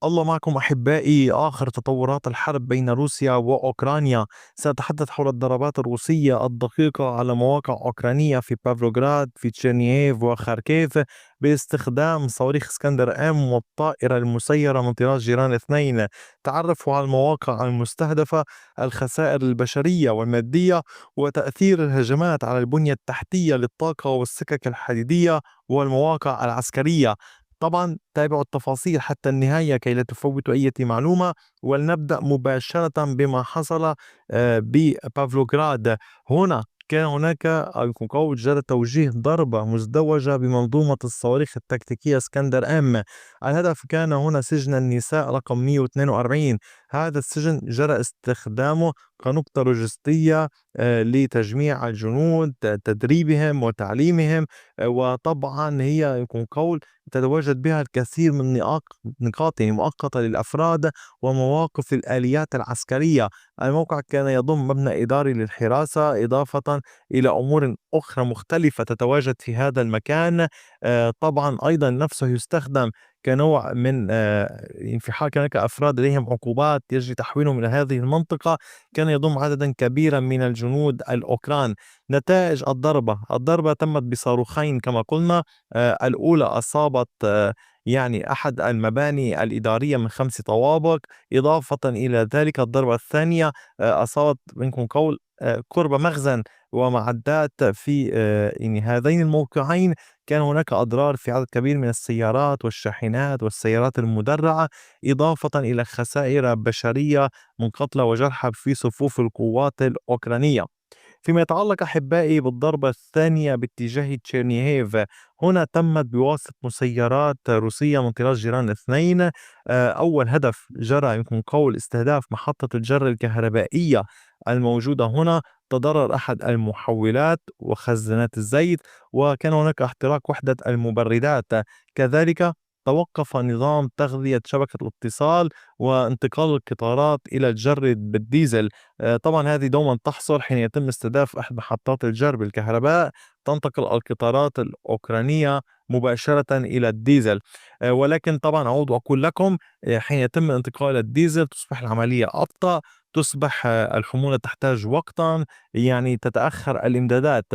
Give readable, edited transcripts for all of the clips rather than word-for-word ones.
الله معكم أحبائي. آخر تطورات الحرب بين روسيا وأوكرانيا. سأتحدث حول الضربات الروسية الدقيقة على مواقع أوكرانية في بافلوغراد، في تشيرنييف وخاركيف، باستخدام صواريخ اسكندر أم والطائرة المسيرة من طراز جيران اثنين. تعرفوا على المواقع المستهدفة، الخسائر البشرية والمادية، وتأثير الهجمات على البنية التحتية للطاقة والسكك الحديدية والمواقع العسكرية. طبعا تابعوا التفاصيل حتى النهاية كي لا تفوتوا أي معلومة. ولنبدأ مباشرة بما حصل ببافلوغراد. هنا كان هناك القوات جرى توجيه ضربة مزدوجة بمنظومة الصواريخ التكتيكية اسكندر أم. الهدف كان هنا سجن النساء رقم 142. هذا السجن جرى استخدامه كنقطة لوجستية لتجميع الجنود، تدريبهم وتعليمهم. وطبعا هي يكون قول تتواجد بها الكثير من نقاط مؤقتة للأفراد ومواقف الآليات العسكرية. الموقع كان يضم مبنى إداري للحراسة، إضافة إلى أمور أخرى مختلفة تتواجد في هذا المكان. طبعا أيضا نفسه يستخدم كنوع من في حال كان هناك أفراد لديهم عقوبات يجري تحويلهم إلى هذه المنطقة. كان يضم عددا كبيرا من الجنود الأوكران. نتائج الضربة تمت بصاروخين كما قلنا. الأولى أصابت يعني أحد المباني الإدارية من 5 طوابق. إضافة إلى ذلك الضربة الثانية أصابت منكم قول قرب مخزن ومعدات في يعني هذين الموقعين. كان هناك أضرار في عدد كبير من السيارات والشاحنات والسيارات المدرعة، إضافة إلى خسائر بشرية من قتلى وجرحى في صفوف القوات الأوكرانية. فيما يتعلق أحبائي بالضربة الثانية باتجاه تشيرنيهيف، هنا تمت بواسطة مسيرات روسية من طراز جيران اثنين. أول هدف جرى يمكن قول استهداف محطة الجر الكهربائية الموجودة هنا. تضرر أحد المحولات وخزانات الزيت، وكان هناك احتراق وحدة المبردات. كذلك توقف نظام تغذية شبكة الاتصال وانتقال القطارات إلى الجر بالديزل. طبعا هذه دوما تحصل حين يتم استهداف أحد محطات الجر بالكهرباء. تنتقل القطارات الأوكرانية مباشرة إلى الديزل. ولكن طبعا أعود وأقول لكم، حين يتم انتقال الديزل تصبح العملية أبطأ، تصبح الحمولة تحتاج وقتا، يعني تتأخر الإمدادات.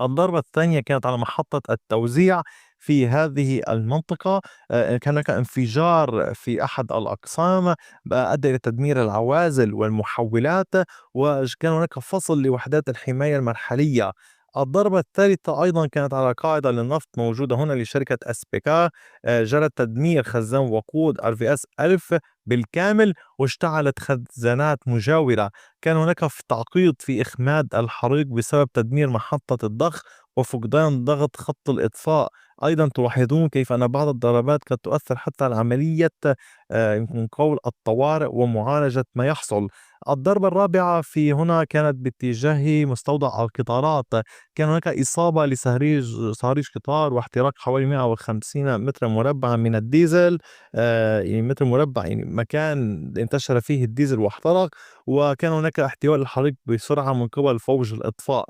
الضربة الثانية كانت على محطة التوزيع في هذه المنطقة. كان هناك انفجار في أحد الأقسام أدى إلى تدمير العوازل والمحولات، وكان هناك فصل لوحدات الحماية المرحلية. الضربة الثالثة أيضا كانت على قاعدة للنفط موجودة هنا لشركة أسبيكا. جرى تدمير خزان وقود RVS 1000 بالكامل، واشتعلت خزانات مجاورة. كان هناك تعقيد في إخماد الحريق بسبب تدمير محطة الضخ وفقدان ضغط خط الإطفاء. أيضا تلاحظون كيف أن بعض الضربات قد تؤثر حتى على عملية يمكن قول الطوارئ ومعالجة ما يحصل. الضربة الرابعة في هنا كانت باتجاه مستودع القطارات. كان هناك إصابة صهريج قطار واحتراق حوالي 150 متر مربع من الديزل. يعني متر مربع يعني مكان انتشر فيه الديزل واحترق. وكان هناك احتواء الحريق بسرعة من قبل فوج الإطفاء.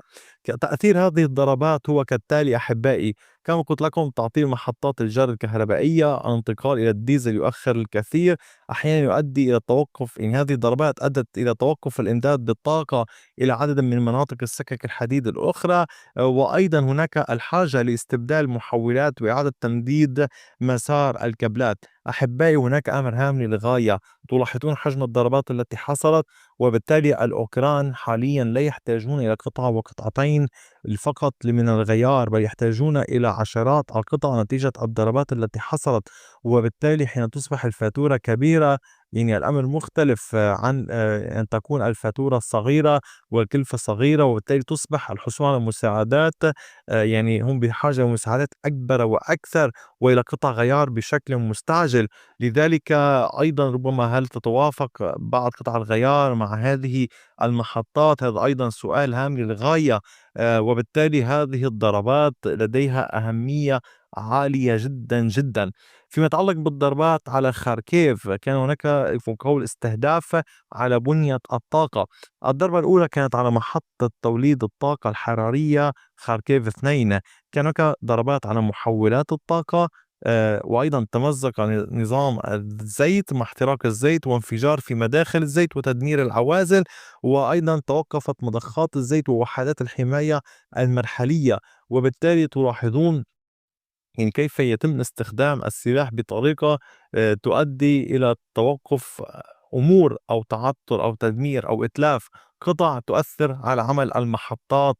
تأثير هذه الضربات هو كالتالي أحبائي: كما قلت لكم، تعطيل محطات الجر الكهربائية، الانتقال إلى الديزل يؤخر الكثير، أحيانا يؤدي إلى توقف. إن هذه الضربات أدت إلى توقف الإمداد بالطاقة إلى عدد من مناطق السكك الحديد الأخرى. وأيضا هناك الحاجة لاستبدال المحولات وإعادة تمديد مسار الكابلات. أحبائي، هناك أمر هام للغاية. تلاحظون حجم الضربات التي حصلت، وبالتالي الأوكران حاليا لا يحتاجون إلى قطعة وقطعتين فقط من الغيار، بل يحتاجون إلى عشرات القطع نتيجة الضربات التي حصلت. وبالتالي حين تصبح الفاتورة كبيرة، يعني الأمر مختلف عن أن تكون الفاتورة صغيرة والكلفة صغيرة، وبالتالي تصبح الحصول على مساعدات يعني هم بحاجة لمساعدات أكبر وأكثر، وإلى قطع غيار بشكل مستعجل. لذلك أيضا ربما هل تتوافق بعض قطع الغيار مع هذه المحطات؟ هذا أيضا سؤال هام للغاية. وبالتالي هذه الضربات لديها أهمية عالية جدا جدا. فيما يتعلق بالضربات على خاركيف، كان هناك قول استهداف على بنية الطاقة. الضربة الأولى كانت على محطة توليد الطاقة الحرارية خاركيف 2. كان هناك ضربات على محولات الطاقة وأيضًا تمزق نظام الزيت مع احتراق الزيت وانفجار في مداخل الزيت وتدمير العوازل، وأيضًا توقفت مضخات الزيت ووحدات الحماية المرحلية، وبالتالي تلاحظون يعني كيف يتم استخدام السلاح بطريقة تؤدي إلى توقف أمور أو تعطل أو تدمير أو إتلاف قطع تؤثر على عمل المحطات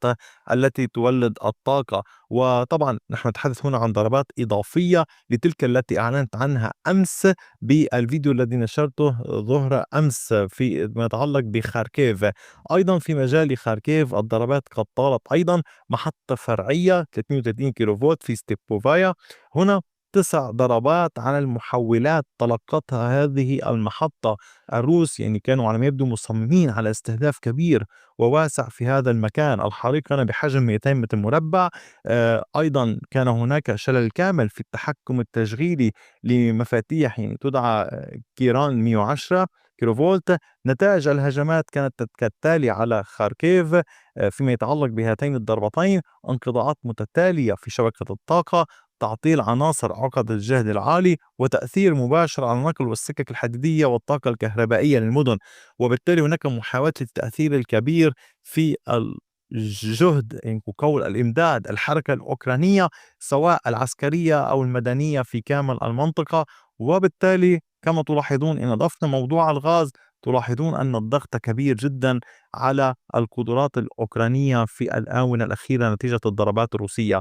التي تولد الطاقة. وطبعا نحن نتحدث هنا عن ضربات إضافية لتلك التي أعلنت عنها أمس بالفيديو الذي نشرته ظهر أمس ما يتعلق بخاركيف. أيضا في مجال خاركيف الضربات قد طالت أيضا محطة فرعية 330 كيلو فولت في ستيبوفايا. هنا 9 ضربات على المحولات تلقتها هذه المحطة. الروس يعني كانوا على ما يبدو مصممين على استهداف كبير وواسع في هذا المكان. الحريق كان بحجم 200 متر مربع. أيضا كان هناك شلل كامل في التحكم التشغيلي لمفاتيح يعني تدعى كيران 110 كيلو فولت. نتائج الهجمات كانت كالتالي على خاركيف. فيما يتعلق بهاتين الضربتين: انقطاعات متتالية في شبكة الطاقة، تعطيل عناصر عقد الجهد العالي، وتأثير مباشر على النقل والسكك الحديدية والطاقة الكهربائية للمدن. وبالتالي هناك محاولة التأثير الكبير في الجهد يعني وكون الإمداد الحركة الأوكرانية سواء العسكرية أو المدنية في كامل المنطقة. وبالتالي كما تلاحظون إن ضفنا موضوع الغاز تلاحظون أن الضغط كبير جدا على القدرات الأوكرانية في الآونة الأخيرة نتيجة الضربات الروسية.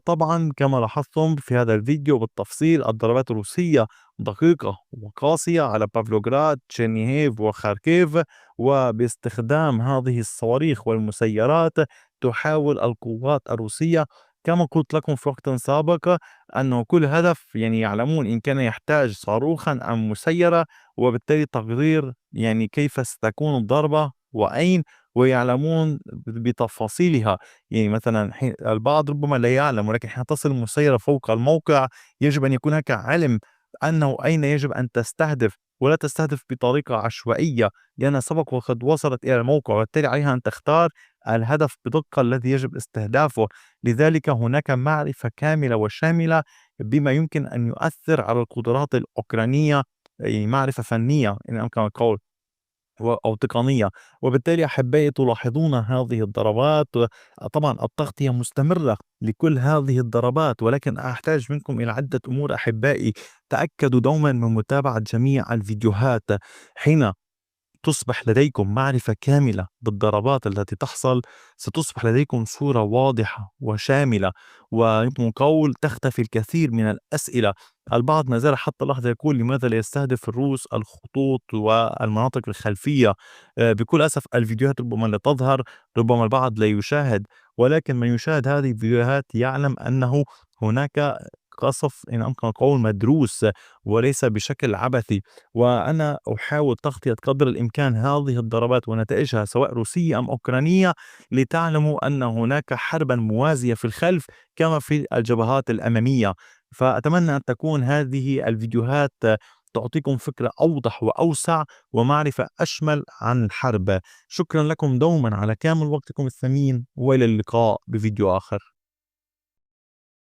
طبعا كما لاحظتم في هذا الفيديو بالتفصيل الضربات الروسية دقيقة وقاسية على بافلوغراد، تشيرنيهيف وخاركيف، وباستخدام هذه الصواريخ والمسيرات تحاول القوات الروسية كما قلت لكم في وقت سابق أنه كل هدف يعني يعلمون إن كان يحتاج صاروخا أم مسيرة، وبالتالي تقدير يعني كيف ستكون الضربة وأين، ويعلمون بتفاصيلها. يعني مثلا البعض ربما لا يعلم، ولكن حين تصل المسيرة فوق الموقع يجب أن يكون هناك علم أنه أين يجب أن تستهدف، ولا تستهدف بطريقة عشوائية لأنها سبق وقد وصلت إلى الموقع، وبالتالي عليها أن تختار الهدف بدقة الذي يجب استهدافه. لذلك هناك معرفة كاملة وشاملة بما يمكن أن يؤثر على القدرات الأوكرانية، يعني معرفة فنية إن أمكن القول أو تقنية. وبالتالي أحبائي تلاحظون هذه الضربات. طبعا التغطية مستمرة لكل هذه الضربات، ولكن أحتاج منكم إلى عدة أمور أحبائي. تأكدوا دوما من متابعة جميع الفيديوهات. حين تصبح لديكم معرفة كاملة بالضربات التي تحصل ستصبح لديكم صورة واضحة وشاملة، ويمكن قول تختفي الكثير من الأسئلة. البعض ما زال حتى اللحظة يقول لماذا لا يستهدف الروس الخطوط والمناطق الخلفية. بكل أسف الفيديوهات ربما لا تظهر، ربما البعض لا يشاهد، ولكن من يشاهد هذه الفيديوهات يعلم أنه هناك قصف إن أمكن القول مدروس وليس بشكل عبثي. وأنا أحاول تغطية قدر الإمكان هذه الضربات ونتائجها سواء روسية أم أوكرانية لتعلموا أن هناك حربا موازية في الخلف كما في الجبهات الأمامية. فأتمنى أن تكون هذه الفيديوهات تعطيكم فكرة أوضح وأوسع ومعرفة أشمل عن الحرب. شكرا لكم دوما على كامل وقتكم الثمين، وإلى اللقاء بفيديو آخر.